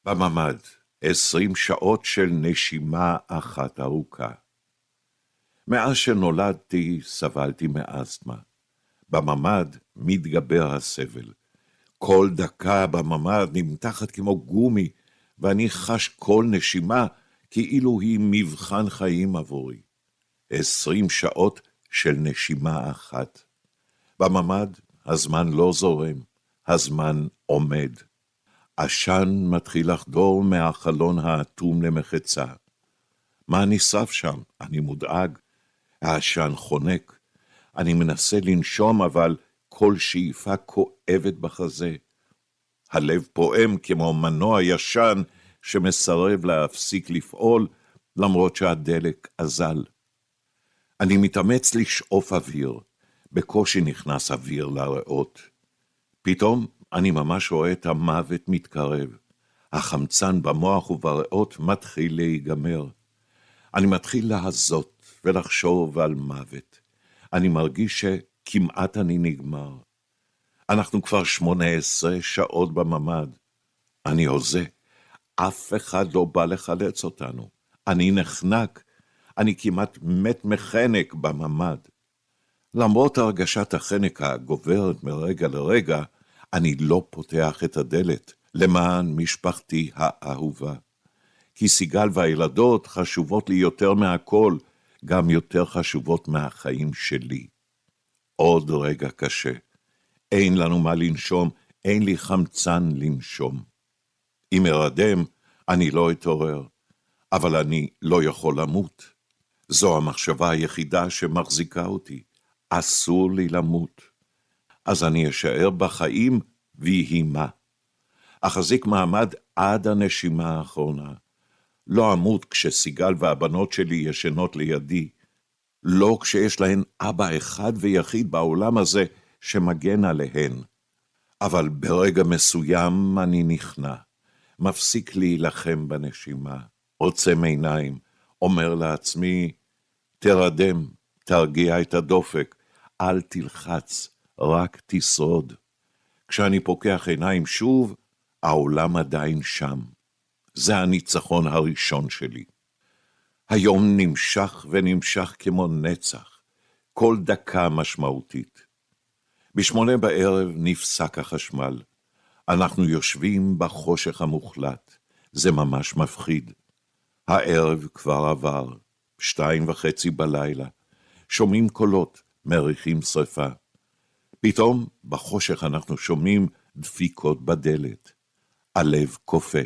בממ"ד, 20 שעות של נשימה אחת ארוכה. מאז שנולדתי סבלתי מאסתמה. בממ"ד מתגבר הסבל. כל דקה בממ"ד נמתחת כמו גומי, ואני חש כל נשימה כאילו היא מבחן חיים עבורי. 20 שעות של נשימה אחת. בממ"ד הזמן לא זורם, הזמן עומד. עשן מתחיל לחדור מהחלון האטום למחצה. מה נשרף שם? אני מודאג. העשן חונק. אני מנסה לנשום, אבל כל שאיפה כואבת בחזה. הלב פועם כמו מנוע ישן שמסרב להפסיק לפעול, למרות שהדלק אזל. אני מתאמץ לשאוף אוויר. בקושי נכנס אוויר לריאות. פתאום אני ממש רואה את המוות מתקרב. החמצן במוח ובריאות מתחיל להיגמר. אני מתחיל להזות ולחשוב על מוות. אני מרגיש שכמעט אני נגמר. אנחנו כבר 18 שעות בממ"ד. אני הוזה. אף אחד לא בא לחלץ אותנו. אני נחנק. אני כמעט מת מחנק בממ"ד. למרות הרגשת החנק הגוברת מרגע לרגע, אני לא פותח את הדלת למען משפחתי האהובה. כי סיגל והילדות חשובות לי יותר מהכל, גם יותר חשובות מהחיים שלי. עוד רגע קשה. אין לנו מה לנשום, אין לי חמצן לנשום. אם ארדם, אני לא אתעורר, אבל אני לא יכול למות. זו המחשבה היחידה שמחזיקה אותי. אסור לי למות. אז אני אשאר בחיים ויהי מה. אחזיק מעמד עד הנשימה האחרונה. לא אמות כשסיגל והבנות שלי ישנות לידי. לא כשיש להן אבא אחד ויחיד בעולם הזה שמגן עליהן. אבל ברגע מסוים אני נכנע. מפסיק להילחם בנשימה. עוצם עיניים. אומר לעצמי, תרדם, תרגיע את הדופק. אל תלחץ, רק תשרוד. כשאני פוקח עיניים שוב, העולם עדיין שם. זה הניצחון הראשון שלי. היום נמשך ונמשך כמו נצח. כל דקה משמעותית. ב8 בערב נפסק החשמל. אנחנו יושבים בחושך המוחלט. זה ממש מפחיד. הערב כבר עבר. 2:30 בלילה. שומעים קולות. מריחים שריפה. פתאום בחושך אנחנו שומעים דפיקות בדלת. הלב קופא.